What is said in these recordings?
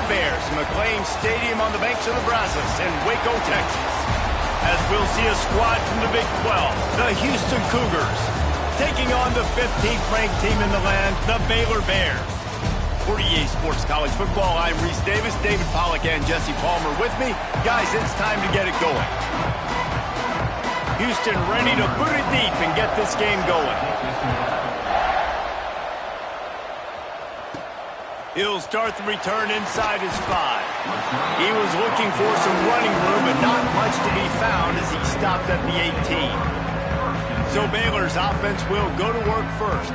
Bears from McLean Stadium on the banks of the Brazos in Waco, Texas. As we'll see a squad from the Big 12, the Houston Cougars, taking on the 15th ranked team in the land, the Baylor Bears. For EA Sports College Football, I'm Reese Davis, David Pollack, and Jesse Palmer with me. Guys, it's time to get it going. Houston ready to put it deep and get this game going. He'll start the return inside his 5. He was looking for some running room, but not much to be found as he stopped at the 18. So Baylor's offense will go to work first.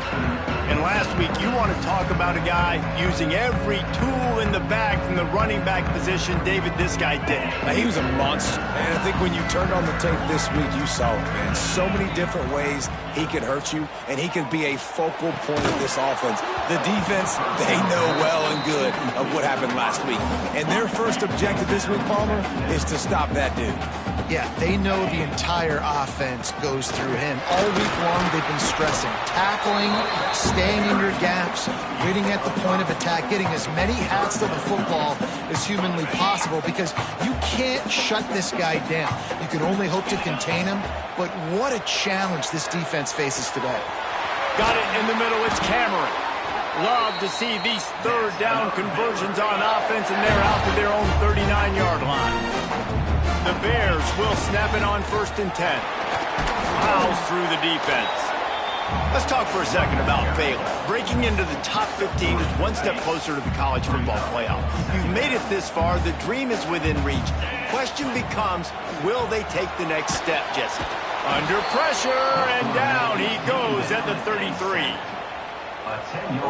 And last week, you want to talk about a guy using every tool in the bag from the running back position. David, this guy did it. He was a monster. And I think when you turned on the tape this week, you saw it, man. So many different ways he could hurt you, and he could be a focal point of this offense. The defense, they know well and good of what happened last week. And their first objective this week, Palmer, is to stop that dude. Yeah, they know the entire offense goes through him. All week long, they've been stressing. Tackling, staying in your gaps, waiting at the point of attack, getting as many hats to the football as humanly possible, because you can't shut this guy down. You can only hope to contain him, but what a challenge this defense faces today. Got it in the middle, it's Cameron. Love to see these third down conversions on offense, and they're out to their own 39-yard line. The Bears will snap it on 1st and 10. Miles through the defense. Let's talk for a second about Baylor. Breaking into the top 15 is one step closer to the college football playoff. You've made it this far. The dream is within reach. Question becomes, will they take the next step, Jesse? Under pressure, and down he goes at the 33.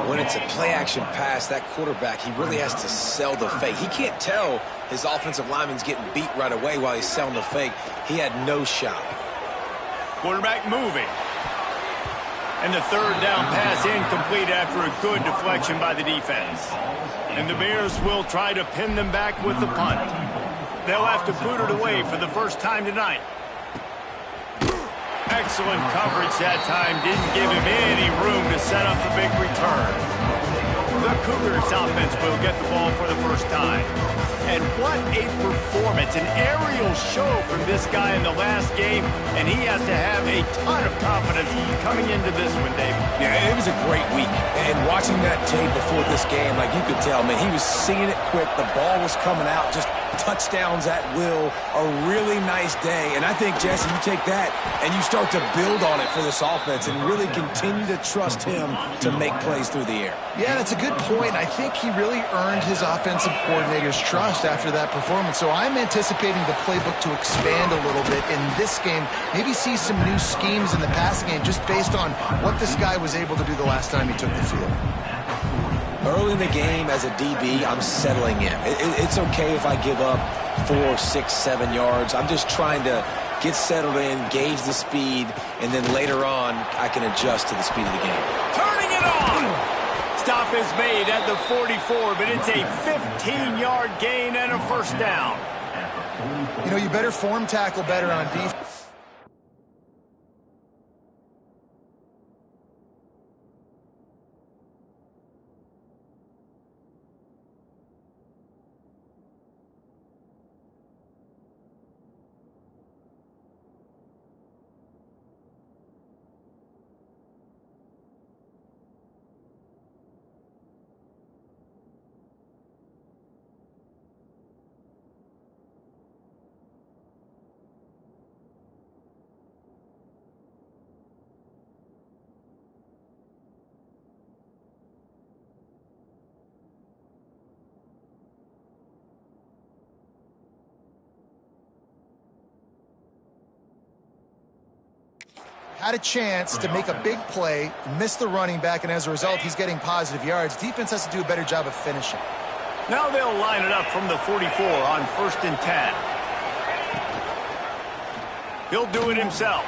When it's a play-action pass, that quarterback, he really has to sell the fake. He can't tell his offensive lineman's getting beat right away while he's selling the fake. He had no shot. Quarterback moving. And the third down pass incomplete after a good deflection by the defense. And the Bears will try to pin them back with the punt. They'll have to boot it away for the first time tonight. Excellent coverage that time. Didn't give him any room to set up the big return. The Cougars offense will get the ball for the first time. And what a performance. An aerial show from this guy in the last game. And he has to have a ton of confidence coming into this one, Dave. Yeah, it was a great week. And watching that tape before this game, like you could tell, man, he was seeing it quick. The ball was coming out, just touchdowns at will. A really nice day. And I think, Jesse, you take that and you start to build on it for this offense and really continue to trust him to make plays through the air. Yeah, that's a good point. I think he really earned his offensive coordinator's trust after that performance. So I'm anticipating the playbook to expand a little bit in this game. Maybe see some new schemes in the passing game just based on what this guy was able to do the last time he took the field. Early in the game as a DB, I'm settling in. It's okay if I give up 4, 6, 7 yards. I'm just trying to get settled in, gauge the speed, and then later on, I can adjust to the speed of the game. Turning it on! Stop is made at the 44, but it's a 15-yard gain and a first down. You know, you better form tackle better on defense. Had a chance to make a big play, missed the running back, and as a result, he's getting positive yards. Defense has to do a better job of finishing. Now they'll line it up from the 44 on 1st and 10. He'll do it himself.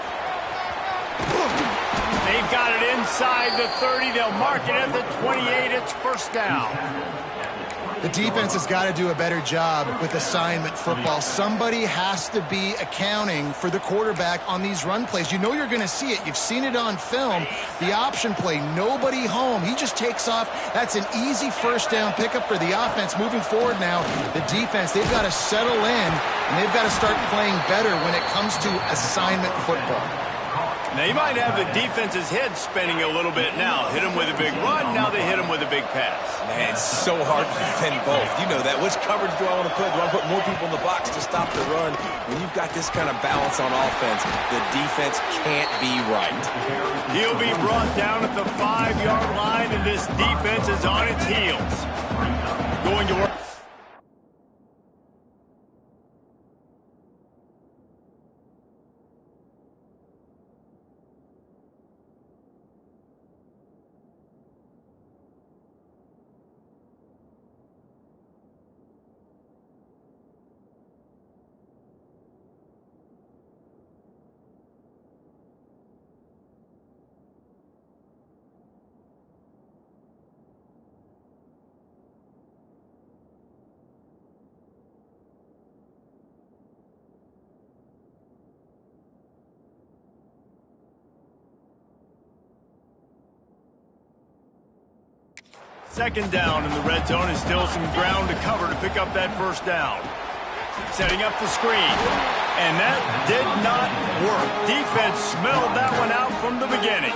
They've got it inside the 30. They'll mark it at the 28. It's first down. The defense has got to do a better job with assignment football. Somebody has to be accounting for the quarterback on these run plays. You know you're going to see it. You've seen it on film. The option play, nobody home. He just takes off. That's an easy first down pickup for the offense. Moving forward now, the defense, they've got to settle in, and they've got to start playing better when it comes to assignment football. Now, you might have the defense's head spinning a little bit now. Hit him with a big run, now they hit him with a big pass. Man, it's so hard to defend both. You know that. Which coverage do I want to put? Do I put more people in the box to stop the run? When you've got this kind of balance on offense, the defense can't be right. He'll be brought down at the 5-yard line, and this defense is on its heels. Going to work. Second down in the red zone is still some ground to cover to pick up that first down. Setting up the screen. And that did not work. Defense smelled that one out from the beginning.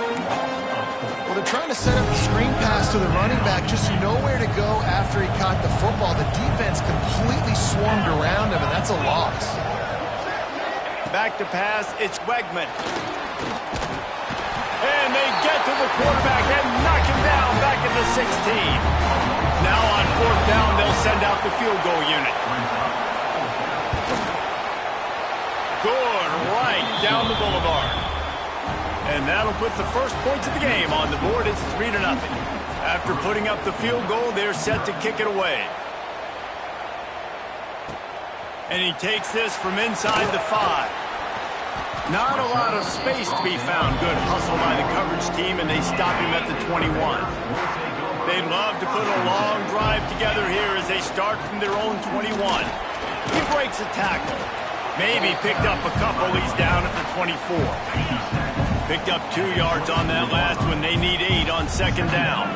Well, they're trying to set up the screen pass to the running back, just nowhere to go after he caught the football. The defense completely swarmed around him, and that's a loss. Back to pass, it's Wegman. And they get to the quarterback and knock him down back at the 16. Now on fourth down, they'll send out the field goal unit. Good right down the boulevard. And that'll put the first points of the game on the board. It's 3-0. After putting up the field goal, they're set to kick it away. And he takes this from inside the 5. Not a lot of space to be found. Good hustle by the coverage team, and they stop him at the 21. They'd love to put a long drive together here as they start from their own 21. He breaks a tackle. Maybe picked up a couple. He's down at the 24. Picked up 2 yards on that last one. They need 8 on second down.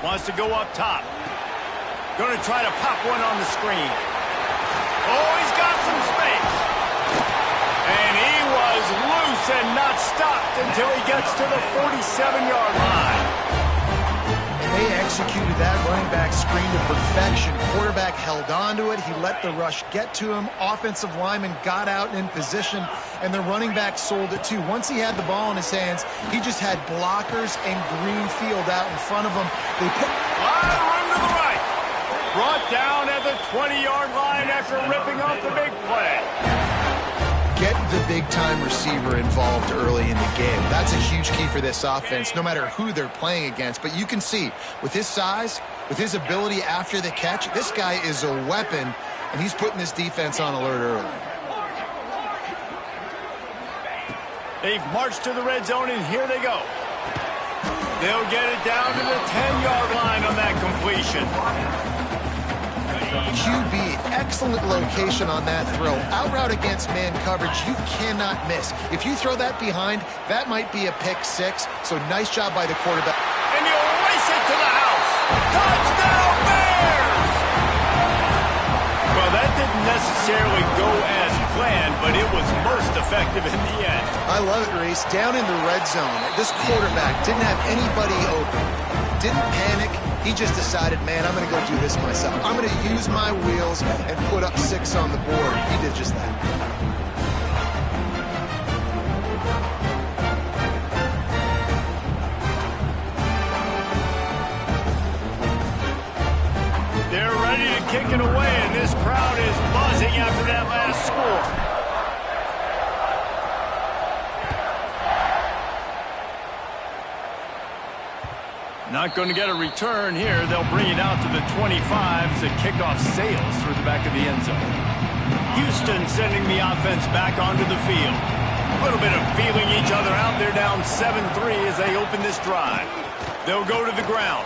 Wants to go up top. Going to try to pop one on the screen. Oh, he's got some space. And he was loose and not stopped until he gets to the 47-yard line. They executed that running back screen to perfection. Quarterback held on to it. He let the rush get to him. Offensive lineman got out and in position, and the running back sold it too. Once he had the ball in his hands, he just had blockers and green field out in front of him. They put a lot of room to the right. Brought down at the 20-yard line after ripping off the big play. Get the big-time receiver involved early in the game. That's a huge key for this offense, no matter who they're playing against. But you can see, with his size, with his ability after the catch, this guy is a weapon, and he's putting this defense on alert early. They've marched to the red zone, and here they go. They'll get it down to the 10-yard line on that completion. QB, excellent location on that throw. Out route against man coverage, you cannot miss. If you throw that behind, that might be a pick 6. So nice job by the quarterback. And he'll race it to the house. Touchdown, Bears! Well, that didn't necessarily go as planned, but it was most effective in the end. I love it, Reese. Down in the red zone, this quarterback didn't have anybody open. Didn't panic. He just decided, man, I'm going to go do this myself. I'm going to use my wheels and put up 6 on the board. He did just that. They're ready to kick it away, and this crowd is buzzing after that last score. Not going to get a return here. They'll bring it out to the 25 as the kickoff sails through the back of the end zone. Houston sending the offense back onto the field. A little bit of feeling each other out. They're down 7-3 as they open this drive. They'll go to the ground.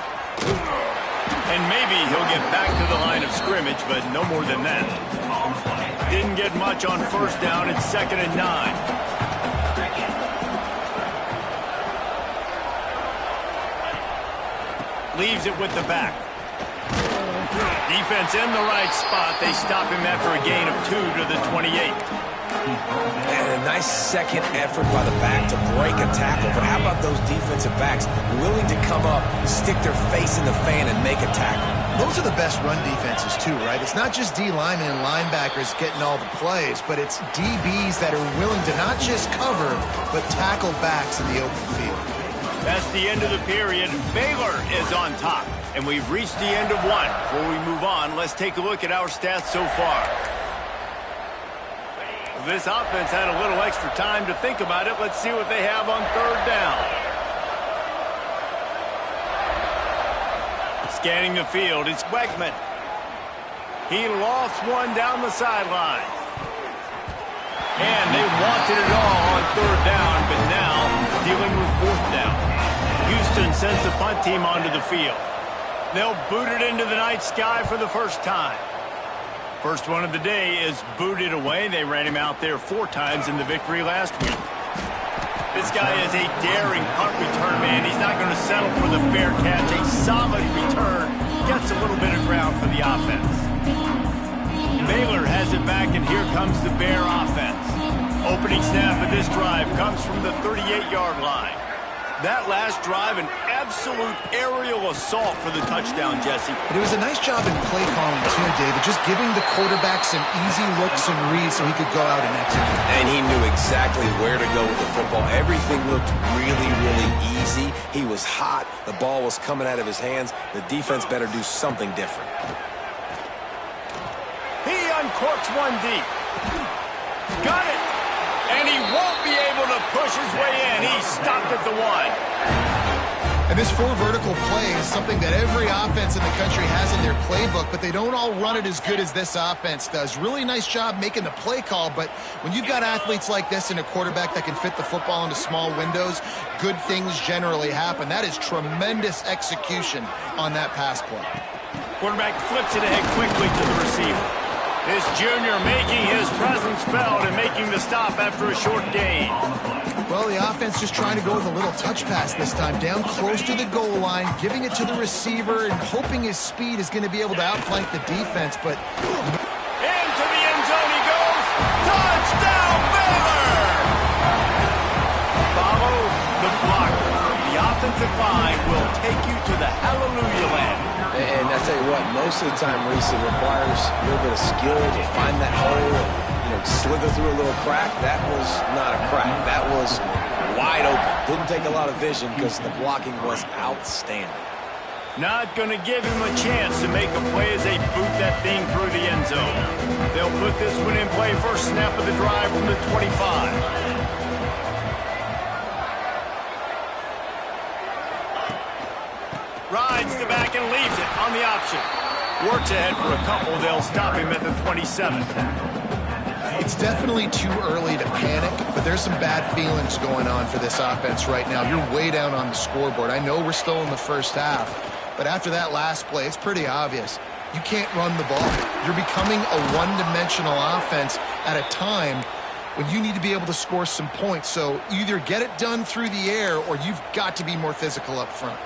And maybe he'll get back to the line of scrimmage, but no more than that. Didn't get much on first down. It's 2nd and 9. Leaves it with the back. Defense in the right spot. They stop him after a gain of 2 to the 28. And a nice second effort by the back to break a tackle. But how about those defensive backs willing to come up, stick their face in the fan, and make a tackle? Those are the best run defenses, too, right? It's not just D linemen and linebackers getting all the plays, but it's DBs that are willing to not just cover, but tackle backs in the open field. That's the end of the period. Baylor is on top. And we've reached the end of one. Before we move on, let's take a look at our stats so far. This offense had a little extra time to think about it. Let's see what they have on 3rd down. Scanning the field, it's Wegman. He lost one down the sideline. And they wanted it all on 3rd down, but now dealing with 4th down. Houston sends the punt team onto the field. They'll boot it into the night sky for the first time. First one of the day is booted away. They ran him out there 4 times in the victory last week. This guy is a daring punt return man. He's not going to settle for the fair catch. A solid return. Gets a little bit of ground for the offense. Baylor has it back, and here comes the Bear offense. Opening snap of this drive comes from the 38-yard line. That last drive, an absolute aerial assault for the touchdown, Jesse. But it was a nice job in play calling, too, David, just giving the quarterback some easy looks and reads so he could go out and execute. And he knew exactly where to go with the football. Everything looked really, really easy. He was hot. The ball was coming out of his hands. The defense better do something different. He uncorks one deep. Got it. And he won't be able to push his way in. He stopped at the 1. And this 4 vertical play is something that every offense in the country has in their playbook, but they don't all run it as good as this offense does. Really nice job making the play call, but when you've got athletes like this and a quarterback that can fit the football into small windows, good things generally happen. That is tremendous execution on that pass play. Quarterback flips it ahead quickly to the receiver. This junior making his presence felt and making the stop after a short gain. Well, the offense just trying to go with a little touch pass this time, down close to the goal line, giving it to the receiver and hoping his speed is going to be able to outflank the defense, but... Into the end zone he goes. Touchdown, Baylor! Follow the blocker. The offensive line will take you to the hallelujah land. And I tell you what, most of the time, Reese, it requires a little bit of skill to find that hole and, slither through a little crack. That was not a crack. That was wide open. Didn't take a lot of vision because the blocking was outstanding. Not going to give him a chance to make a play as they boot that thing through the end zone. They'll put this one in play first snap of the drive from the 25. Rides the back and leaves it on the option. Works ahead for a couple. They'll stop him at the 27. It's definitely too early to panic, but there's some bad feelings going on for this offense right now. You're way down on the scoreboard. I know we're still in the first half, but after that last play, it's pretty obvious. You can't run the ball. You're becoming a one-dimensional offense at a time when you need to be able to score some points. So either get it done through the air or you've got to be more physical up front.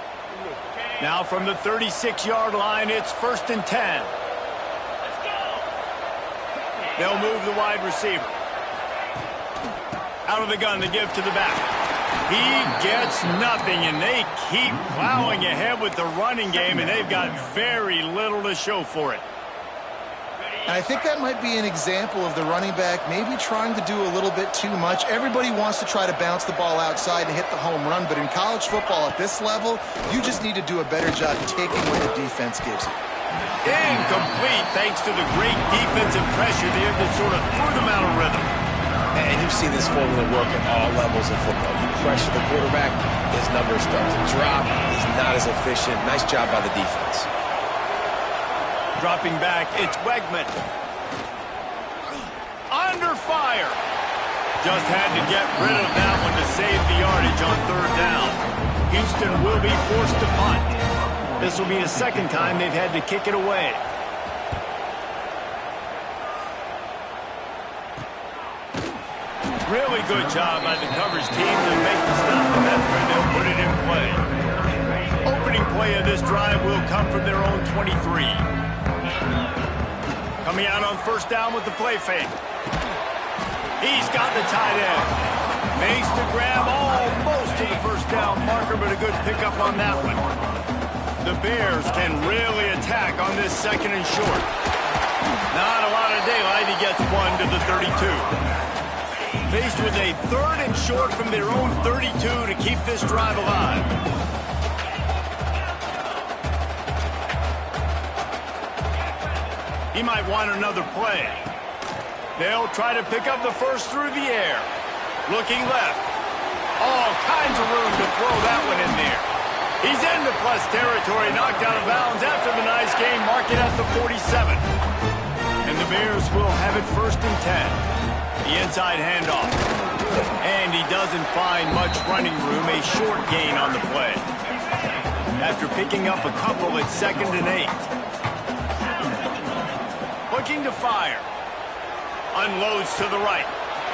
Now from the 36-yard line, it's 1st and 10. They'll move the wide receiver. Out of the gun to give to the back. He gets nothing, and they keep plowing ahead with the running game, and they've got very little to show for it. And I think that might be an example of the running back maybe trying to do a little bit too much. Everybody wants to try to bounce the ball outside and hit the home run, but in college football at this level, you just need to do a better job taking what the defense gives you. Incomplete thanks to the great defensive pressure there that sort of threw them out of rhythm. And you've seen this formula work at all levels of football. You pressure the quarterback, his numbers start to drop. He's not as efficient. Nice job by the defense. Dropping back, it's Wegman. Under fire. Just had to get rid of that one to save the yardage on 3rd down. Houston will be forced to punt. This will be the second time they've had to kick it away. Really good job by the coverage team to make the stop, and that's where they'll put it in play. Opening play of this drive will come from their own 23. Coming out on first down with the play fake. He's got the tight end. Makes the grab almost to the first down marker, but a good pickup on that one. The Bears can really attack on this second and short. Not a lot of daylight. He gets one to the 32. Faced with a third and short from their own 32 to keep this drive alive. He might want another play. They'll try to pick up the first through the air. Looking left. All kinds of room to throw that one in there. He's into plus territory, knocked out of bounds after the nice game, mark it at the 47. And the Bears will have it first and 10. The inside handoff. And he doesn't find much running room, a short gain on the play. After picking up a couple at 2nd and 8. Looking to fire. Unloads to the right.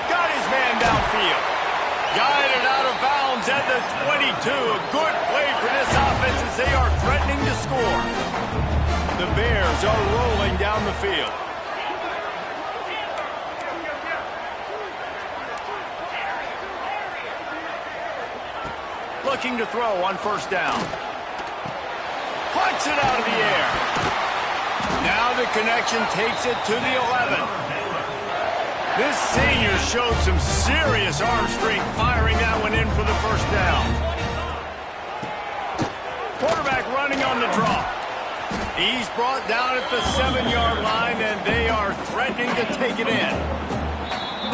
Got his man downfield. Guided out of bounds at the 22. A good play for this offense as they are threatening to score. The Bears are rolling down the field. Looking to throw on first down. Puts it out of the air. Now the connection takes it to the 11. This senior showed some serious arm strength firing that one in for the first down. Quarterback running on the draw. He's brought down at the 7-yard line, and they are threatening to take it in.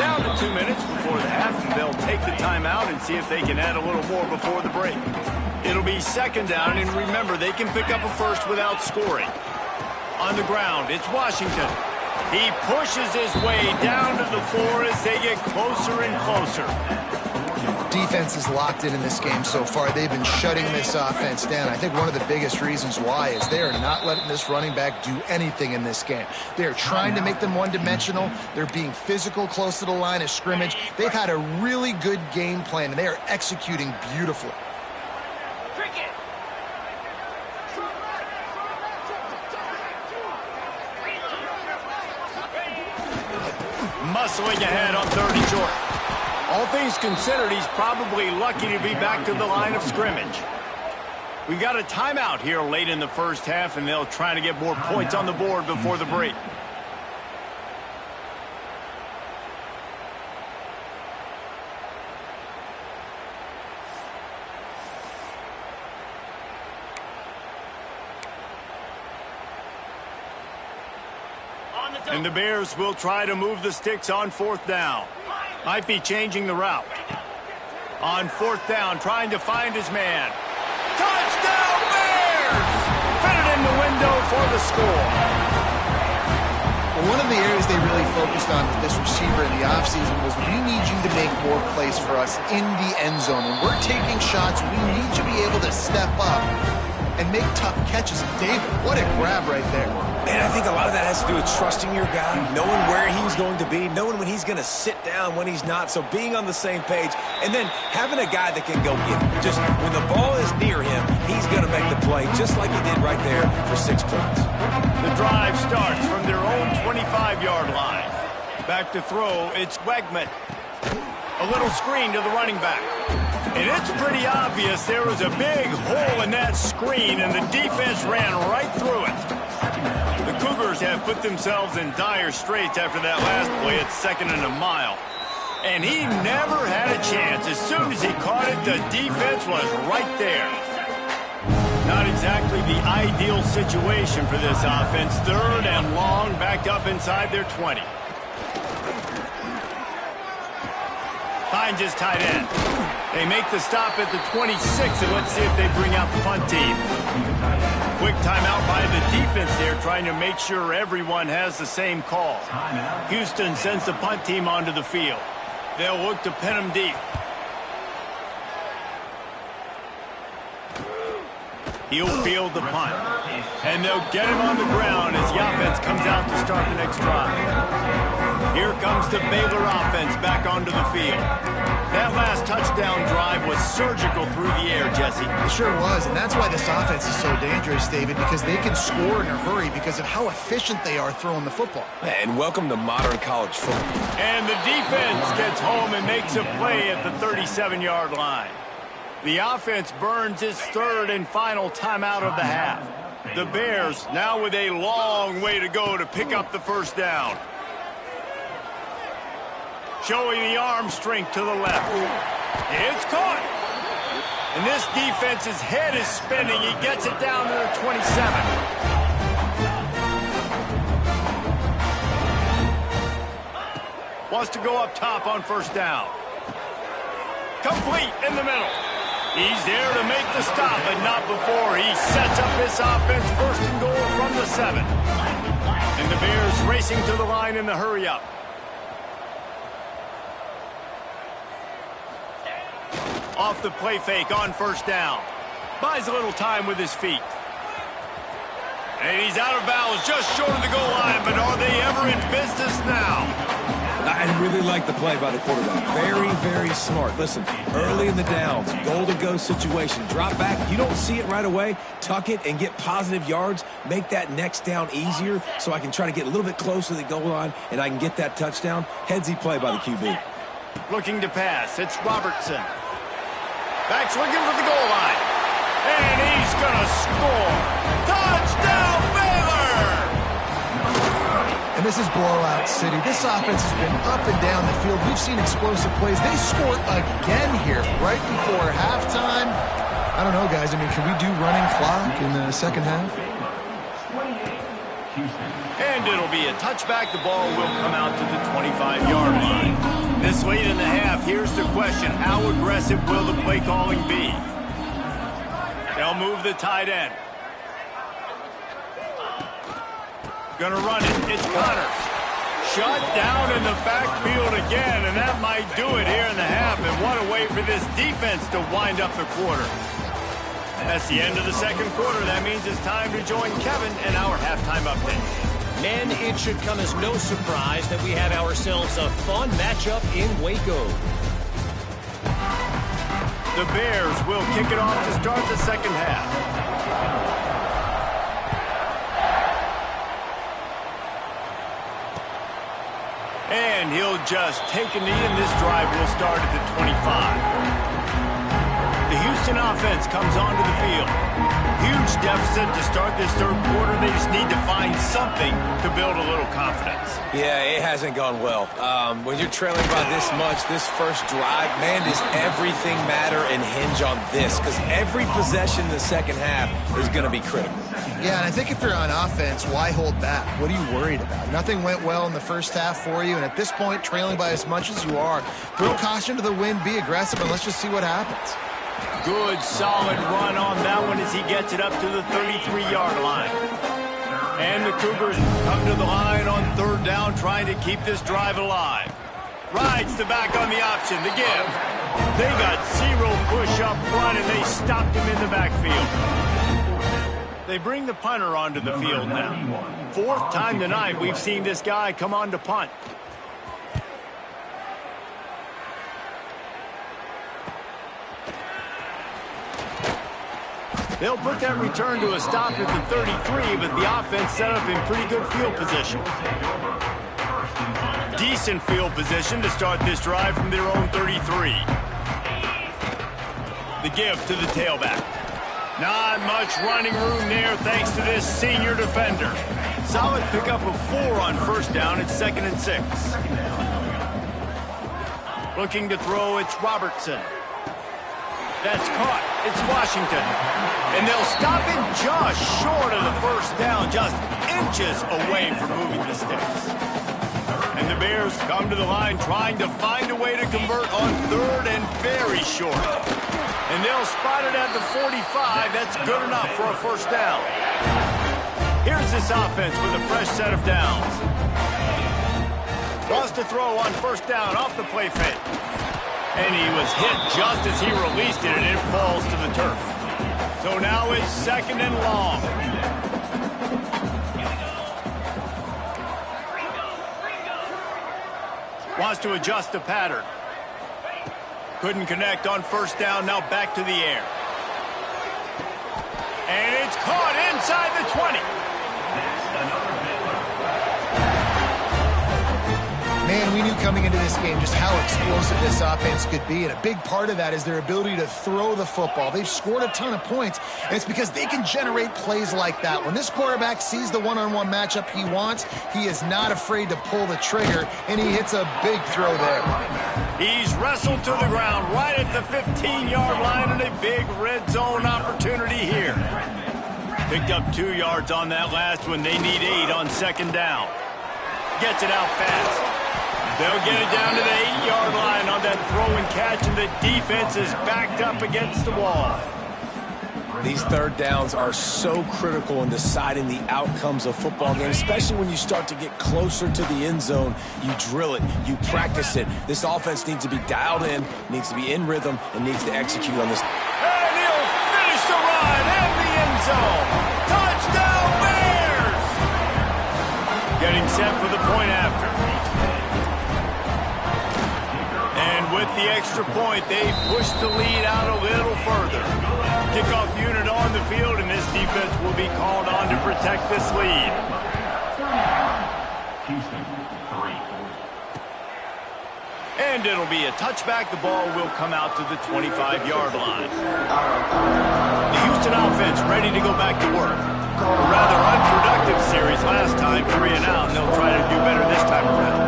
Down to 2 minutes before the half, and they'll take the timeout and see if they can add a little more before the break. It'll be second down, and remember, they can pick up a first without scoring. On the ground, it's Washington. He pushes his way down to the floor as they get closer and closer. Defense is locked in this game so far. They've been shutting this offense down. I think one of the biggest reasons why is they are not letting this running back do anything in this game. They are trying to make them one-dimensional. They're being physical close to the line of scrimmage. They've had a really good game plan, and they are executing beautifully. Muscling ahead on 3rd and short. All things considered, he's probably lucky to be back to the line of scrimmage. We got a timeout here late in the first half, and they'll try to get more points on the board before the break. And the Bears will try to move the sticks on 4th down. Might be changing the route. On 4th down, trying to find his man. Touchdown, Bears! Fitted in the window for the score. Well, one of the areas they really focused on with this receiver in the offseason was we need you to make more plays for us in the end zone. When we're taking shots, we need you to be able to step up and make tough catches. David, what a grab right there. And I think a lot of that has to do with trusting your guy, knowing where he's going to be, knowing when he's going to sit down, when he's not, so being on the same page, and then having a guy that can go get it. Just when the ball is near him, he's going to make the play, just like he did right there for 6 points. The drive starts from their own 25-yard line. Back to throw, it's Wegman. A little screen to the running back. And it's pretty obvious there was a big hole in that screen, and the defense ran right through it. The Cougars have put themselves in dire straits after that last play at 2nd and a mile. And he never had a chance. As soon as he caught it, the defense was right there. Not exactly the ideal situation for this offense. 3rd and long, back up inside their 20. Finds his tight end. They make the stop at the 26, and let's see if they bring out the punt team. Quick timeout by the defense there, trying to make sure everyone has the same call. Houston sends the punt team onto the field. They'll look to pin them deep. He'll field the punt. And they'll get him on the ground as the offense comes out to start the next drive. Here comes the Baylor offense back onto the field. That last touchdown drive was surgical through the air, Jesse. It sure was, and that's why this offense is so dangerous, David, because they can score in a hurry because of how efficient they are throwing the football. And welcome to modern college football. And the defense gets home and makes a play at the 37-yard line. The offense burns its third and final timeout of the half. The Bears now with a long way to go to pick up the first down. Showing the arm strength to the left. It's caught. And this defense's head is spinning. He gets it down to the 27. Wants to go up top on first down. Complete in the middle. He's there to make the stop, but not before he sets up this offense first and goal from the 7. And the Bears racing to the line in the hurry-up. Off the play fake on first down. Buys a little time with his feet. And he's out of bounds just short of the goal line, but are they ever in business now? I really like the play by the quarterback. Very, very smart. Listen, early in the downs, goal-to-go situation. Drop back. You don't see it right away. Tuck it and get positive yards. Make that next down easier so I can try to get a little bit closer to the goal line and I can get that touchdown. Headsy play by the QB. Looking to pass. It's Robertson. Back's looking for the goal line. And he's going to score. Touchdown, Baylor! And this is blowout city. This offense has been up and down the field. We've seen explosive plays. They score again here right before halftime. I don't know, guys. I mean, can we do running clock in the second half? And it'll be a touchback. The ball will come out to the 25-yard line. This late in the half, here's the question. How aggressive will the play calling be? They'll move the tight end. Gonna run it. It's Connors. Shut down in the backfield again, and that might do it here in the half. And what a way for this defense to wind up the quarter. That's the end of the second quarter. That means it's time to join Kevin in our halftime update. Men, it should come as no surprise that we have ourselves a fun matchup in Waco. The Bears will kick it off to start the second half. And he'll just take a knee, and this drive will start at the 25. The Houston offense comes onto the field. Huge deficit to start this third quarter. They just need to find something to build a little confidence. Yeah, it hasn't gone well. When you're trailing by this much, this first drive, man, does everything matter and hinge on this? Because every possession in the second half is going to be critical. Yeah, and I think if you're on offense, why hold back? What are you worried about? Nothing went well in the first half for you, and at this point, trailing by as much as you are, throw caution to the wind, be aggressive, and let's just see what happens. Good, solid run on that one as he gets it up to the 33-yard line. And the Cougars come to the line on third down, trying to keep this drive alive. Rides the back on the option, the give. They got zero push up front, and they stopped him in the backfield. They bring the punter onto the field now. Fourth time tonight we've seen this guy come on to punt. They'll put that return to a stop at the 33, but the offense set up in pretty good field position. Decent field position to start this drive from their own 33. The give to the tailback. Not much running room there thanks to this senior defender. Solid pickup of 4 on first down at 2nd and 6. Looking to throw, it's Robertson. That's caught. It's Washington. And they'll stop it just short of the first down, just inches away from moving the sticks. And the Bears come to the line trying to find a way to convert on third and very short. And they'll spot it at the 45. That's good enough for a first down. Here's this offense with a fresh set of downs. Wants to throw on first down off the play fake. And he was hit just as he released it, and it falls to the turf. So now it's 2nd and long. Wants to adjust the pattern. Couldn't connect on 1st down, now back to the air. And it's caught inside the 20. Man, we knew coming into this game just how explosive this offense could be, and a big part of that is their ability to throw the football. They've scored a ton of points, and it's because they can generate plays like that. When this quarterback sees the one-on-one matchup he wants, he is not afraid to pull the trigger, and he hits a big throw there. He's wrestled to the ground right at the 15-yard line, and a big red zone opportunity here. Picked up 2 yards on that last one. They need 8 on 2nd down. Gets it out fast. They'll get it down to the 8-yard line on that throw and catch, and the defense is backed up against the wall. These 3rd downs are so critical in deciding the outcomes of football games, especially when you start to get closer to the end zone. You drill it, you practice it. This offense needs to be dialed in, needs to be in rhythm, and needs to execute on this. And he'll finish the run in the end zone. Touchdown Bears! Getting set for the point after. And with the extra point, they push the lead out a little further. Kickoff unit on the field, and this defense will be called on to protect this lead. And it'll be a touchback. The ball will come out to the 25-yard line. The Houston offense ready to go back to work. A rather unproductive series last time, 3 and out, and they'll try to do better this time around.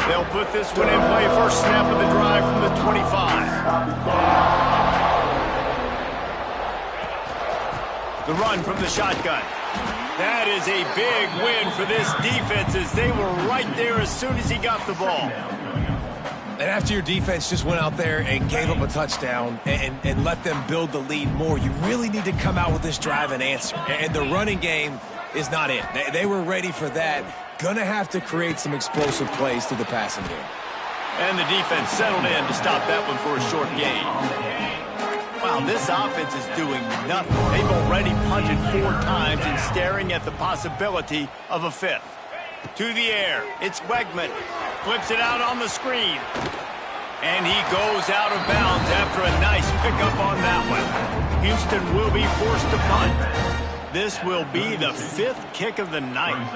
They'll put this one in play. First snap of the drive from the 25. The run from the shotgun. That is a big win for this defense, as they were right there as soon as he got the ball. And after your defense just went out there and gave up a touchdown and let them build the lead more, you really need to come out with this drive and answer. And the running game is not it. They were ready for that. Gonna have to create some explosive plays through the passing game. And the defense settled in to stop that one for a short gain. Wow, this offense is doing nothing. They've already punted 4 times and staring at the possibility of a 5th. To the air, it's Wegman. Flips it out on the screen. And he goes out of bounds after a nice pickup on that one. Houston will be forced to punt. This will be the 5th kick of the night.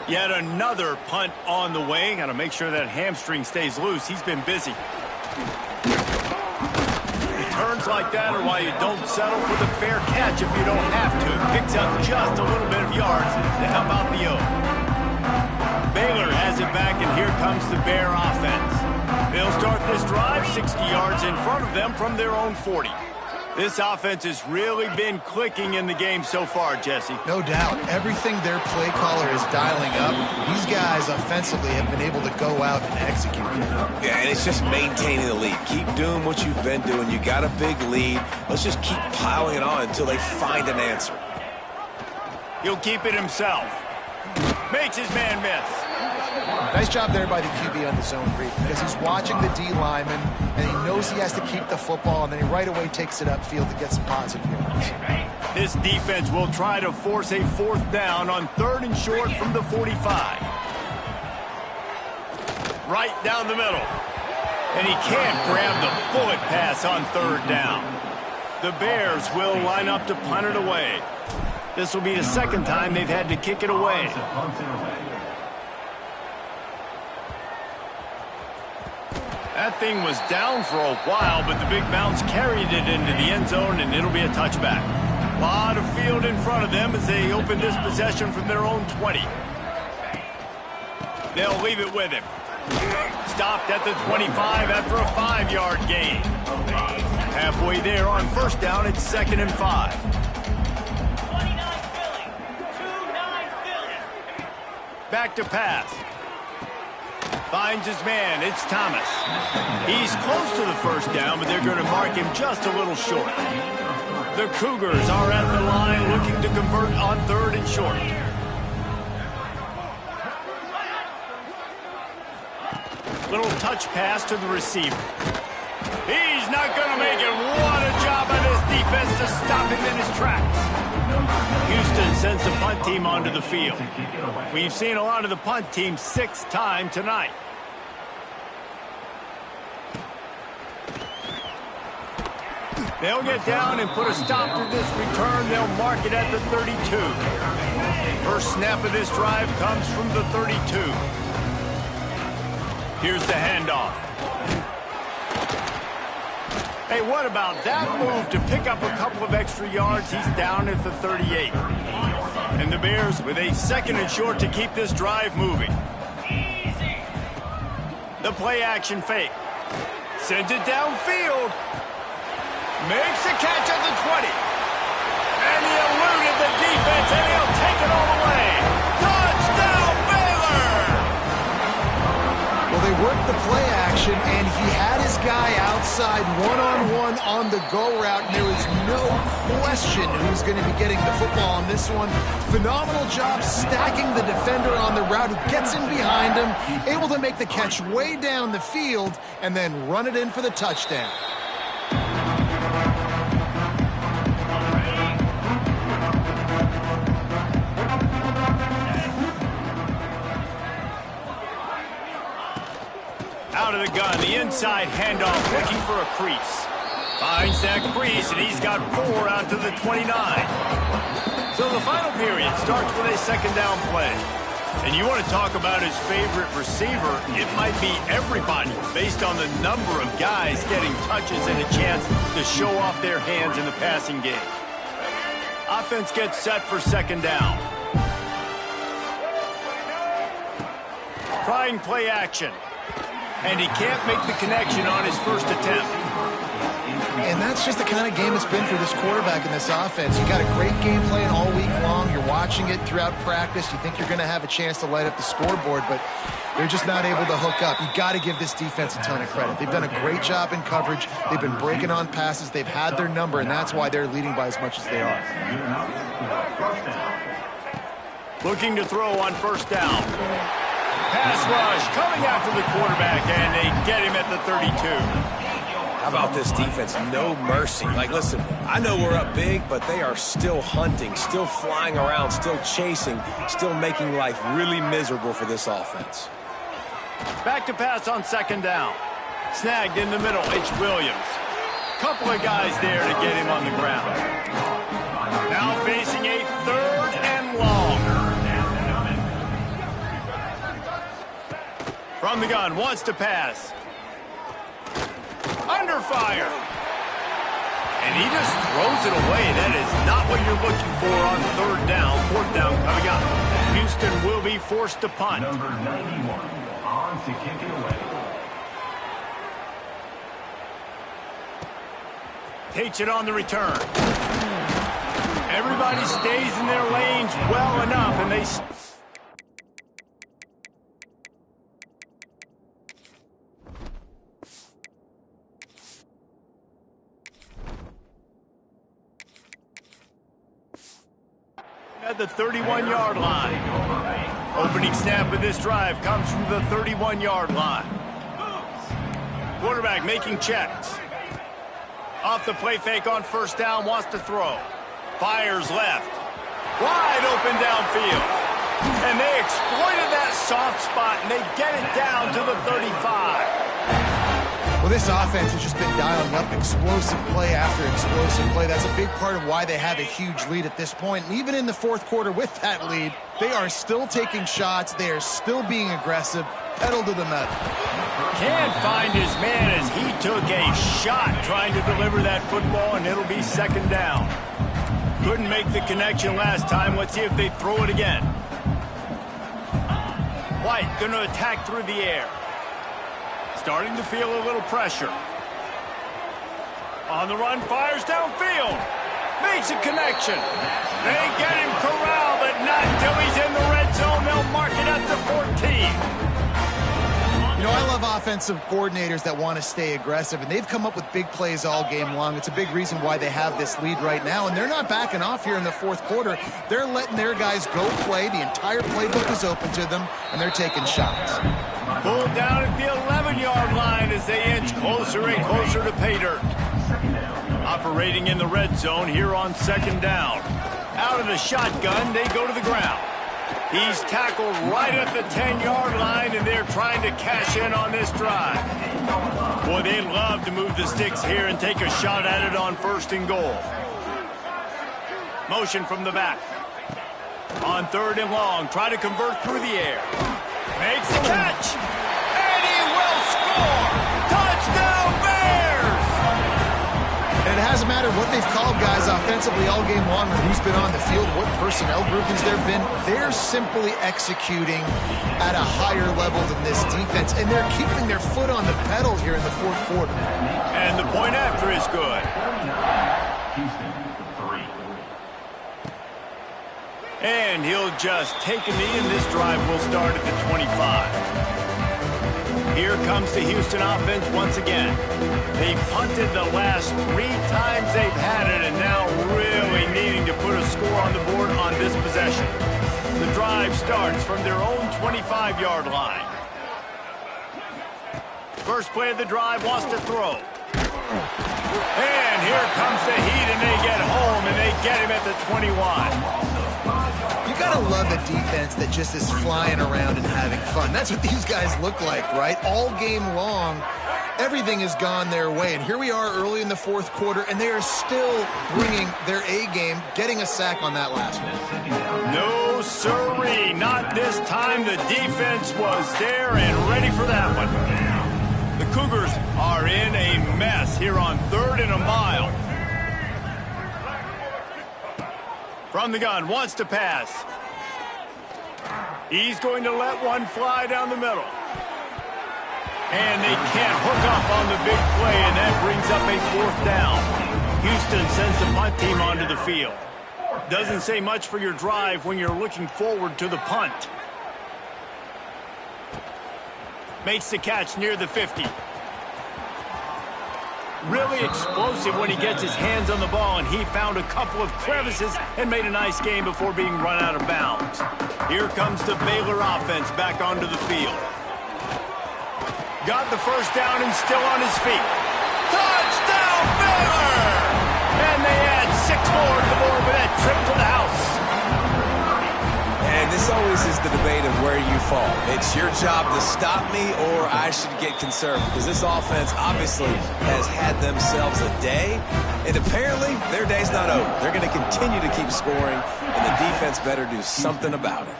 Yet another punt on the way. Got to make sure that hamstring stays loose. He's been busy. Returns like that are why you don't settle for the fair catch if you don't have to. Picks up just a little bit of yards to help out the O. Baylor has it back, and here comes the Bear offense. They'll start this drive 60 yards in front of them from their own 40. This offense has really been clicking in the game so far, Jesse. No doubt. Everything their play caller is dialing up, these guys offensively have been able to go out and execute. Yeah, and it's just maintaining the lead. Keep doing what you've been doing. You got a big lead. Let's just keep piling it on until they find an answer. He'll keep it himself. Makes his man miss. Nice job there by the QB on the zone read, because he's watching the D lineman, and he knows he has to keep the football, and then he right away takes it upfield to get some positive yards. This defense will try to force a 4th down on 3rd and short from the 45. Right down the middle. And he can't grab the bullet pass on 3rd down. The Bears will line up to punt it away. This will be the 2nd time they've had to kick it away. That thing was down for a while, but the big bounce carried it into the end zone, and it'll be a touchback. A lot of field in front of them as they open this possession from their own 20. They'll leave it with him. Stopped at the 25 after a 5-yard gain. Halfway there on 1st down, it's 2nd and 5. Back to pass. Finds his man. It's Thomas. He's close to the 1st down, but they're going to mark him just a little short. The Cougars are at the line looking to convert on 3rd and short. Little touch pass to the receiver. He's not going to make it. What a job by this defense to stop him in his tracks. Houston sends the punt team onto the field. We've seen a lot of the punt team 6 times tonight. They'll get down and put a stop to this return. They'll mark it at the 32. First snap of this drive comes from the 32. Here's the handoff. Hey, what about that move to pick up a couple of extra yards? He's down at the 38. And the Bears with a 2nd and short to keep this drive moving. The play action fake. Sends it downfield. Makes a catch at the 20. And he eluded the defense, and he'll take it all the way. Touchdown, Baylor! Well, they worked the play action, and he had his guy outside one-on-one on the go route, and there was no question who's going to be getting the football on this one. Phenomenal job stacking the defender on the route, who gets in behind him, able to make the catch way down the field, and then run it in for the touchdown. Out of the gun, the inside handoff, looking for a crease. Finds that crease, and he's got 4 out to the 29. So the final period starts with a 2nd down play. And you want to talk about his favorite receiver, it might be everybody based on the number of guys getting touches and a chance to show off their hands in the passing game. Offense gets set for 2nd down. Trying play action. And he can't make the connection on his first attempt. And that's just the kind of game it's been for this quarterback in this offense. You got a great game plan all week long. You're watching it throughout practice. You think you're going to have a chance to light up the scoreboard, but they're just not able to hook up. You got to give this defense a ton of credit. They've done a great job in coverage. They've been breaking on passes. They've had their number, and that's why they're leading by as much as they are. Looking to throw on 1st down. Pass rush coming after the quarterback, and they get him at the 32. How about this defense? No mercy. Like, listen, I know we're up big, but they are still hunting, still flying around, still chasing, still making life really miserable for this offense. Back to pass on 2nd down. Snagged in the middle, H. Williams. Couple of guys there to get him on the ground. Now facing a 3rd and long. From the gun, wants to pass. Under fire. And he just throws it away. That is not what you're looking for on 3rd down. 4th down coming up. Houston will be forced to punt. Number 91 on to kick it away. Takes it on the return. Everybody stays in their lanes well enough, and they... at the 31-yard line. Opening snap of this drive comes from the 31-yard line. Quarterback making checks. Off the play fake on 1st down, wants to throw. Fires left. Wide open downfield. And they exploited that soft spot, and they get it down to the 35. Well, this offense has just been dialing up explosive play after explosive play. That's a big part of why they have a huge lead at this point. And even in the 4th quarter with that lead, they are still taking shots. They are still being aggressive. Pedal to the metal. Can't find his man as he took a shot trying to deliver that football, and it'll be 2nd down. Couldn't make the connection last time. Let's see if they throw it again. White going to attack through the air. Starting to feel a little pressure. On the run, fires downfield. Makes a connection. They get him corralled, but not until he's in the red zone. They'll mark it at the 14. You know, I love have offensive coordinators that want to stay aggressive, and they've come up with big plays all game long. It's a big reason why they have this lead right now, and they're not backing off here in the fourth quarter. They're letting their guys go play. The entire playbook is open to them, and they're taking shots. Pulled down at the 11-yard line as they inch closer and closer to pay dirt. Operating in the red zone here on second down. Out of the shotgun, they go to the ground. He's tackled right at the 10-yard line, and they're trying to cash in on this drive. Boy, they love to move the sticks here and take a shot at it on first and goal. Motion from the back. On third and long, try to convert through the air. Makes the catch, and he will score! Touchdown, Bears! And it hasn't mattered what they've called guys offensively all game long or who's been on the field, what personnel groupings there have been. They're simply executing at a higher level than this defense, and they're keeping their foot on the pedal here in the fourth quarter. And the point after is good. Houston, 3. And he'll just take a knee, and this drive will start at the 25. Here comes the Houston offense once again. They punted the last 3 times they've had it, and now really needing to put a score on the board on this possession. The drive starts from their own 25-yard line. First play of the drive wants to throw. And here comes the heat, and they get home, and they get him at the 21. You gotta love a defense that just is flying around and having fun. That's what these guys look like, right? All game long, everything has gone their way. And here we are early in the fourth quarter, and they are still bringing their A game, getting a sack on that last one. No, sirree, not this time. The defense was there and ready for that one. The Cougars are in a mess here on third and a mile. From the gun, wants to pass. He's going to let one fly down the middle. And they can't hook up on the big play, and that brings up a fourth down. Houston sends the punt team onto the field. Doesn't say much for your drive when you're looking forward to the punt. Makes the catch near the 50. Really explosive when he gets his hands on the ball, and he found a couple of crevices and made a nice game before being run out of bounds. Here comes the Baylor offense back onto the field. Got the first down and still on his feet. Touchdown, Baylor! And they add 6 more to the board with that trip to the house. And this always is the debate of where you fall. It's your job to stop me, or I should get concerned, because this offense obviously has had themselves a day, and apparently their day's not over. They're going to continue to keep scoring, and the defense better do something about it.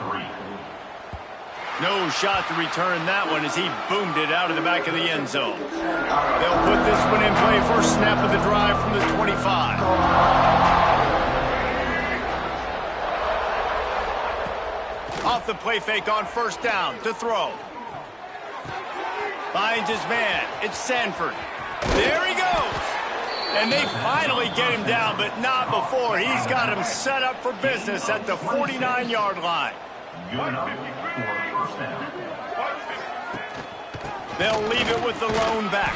No shot to return that one as he boomed it out of the back of the end zone. They'll put this one in play. First snap of the drive from the 25. Off the play fake on first down to throw. Finds his man. It's Sanford. There he goes. And they finally get him down, but not before. He's got him set up for business at the 49-yard line. They'll leave it with the lone back.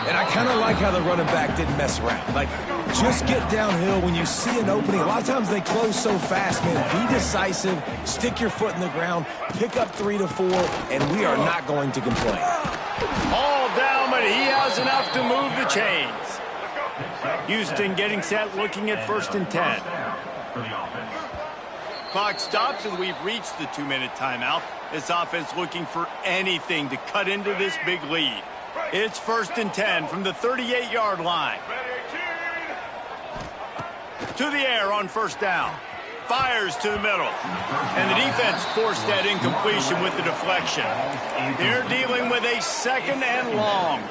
And I kind of like how the running back didn't mess around. Like, just get downhill when you see an opening. A lot of times they close so fast, man. Be decisive, stick your foot in the ground, pick up 3 to 4, and we are not going to complain. All down, but he has enough to move the chains. Houston getting set, looking at first and 10. Clock stops, and we've reached the 2-minute timeout. This offense looking for anything to cut into this big lead. It's first and 10 from the 38-yard line. To the air on first down. Fires to the middle. And the defense forced that incompletion with the deflection. They're dealing with a second and long.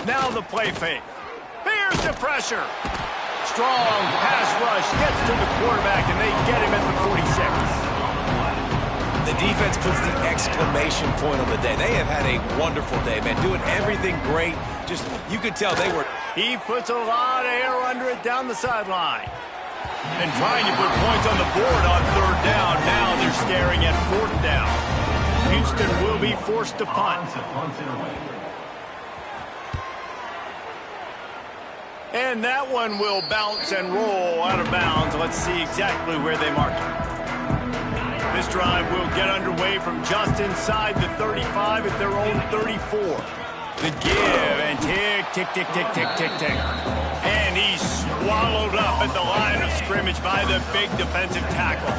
Now the play fake. Here's the pressure. Strong pass rush gets to the quarterback, and they get him at the 46. The defense puts the exclamation point on the day. They have had a wonderful day, man. Doing everything great. Just, you could tell they were. He puts a lot of air under it down the sideline. And trying to put points on the board on third down. Now they're staring at fourth down. Houston will be forced to punt. And that one will bounce and roll out of bounds. Let's see exactly where they mark it. This drive will get underway from just inside the 35 at their own 34. The give and tick, tick, tick, tick, tick, tick, tick. And he's swallowed up at the line of scrimmage by the big defensive tackle.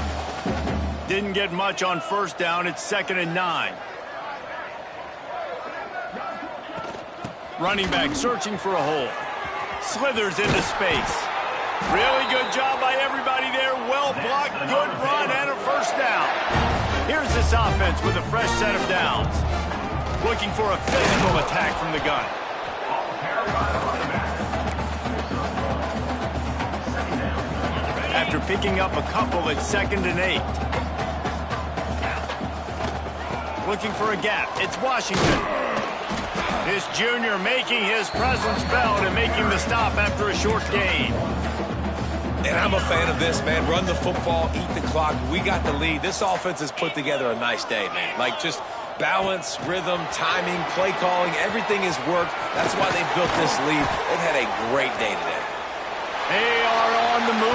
Didn't get much on first down. It's 2nd and 9. Running back searching for a hole. Slithers into space. Really good job by everybody there. Well blocked, good run, and a first down. Here's this offense with a fresh set of downs. Looking for a physical attack from the gun. After picking up a couple at 2nd and 8. Looking for a gap. It's Washington. This junior making his presence felt and making the stop after a short gain. And I'm a fan of this, man. Run the football, eat the clock. We got the lead. This offense has put together a nice day, man. Like just balance, rhythm, timing, play calling, everything has worked. That's why they built this lead. They've had a great day today. They are on the move.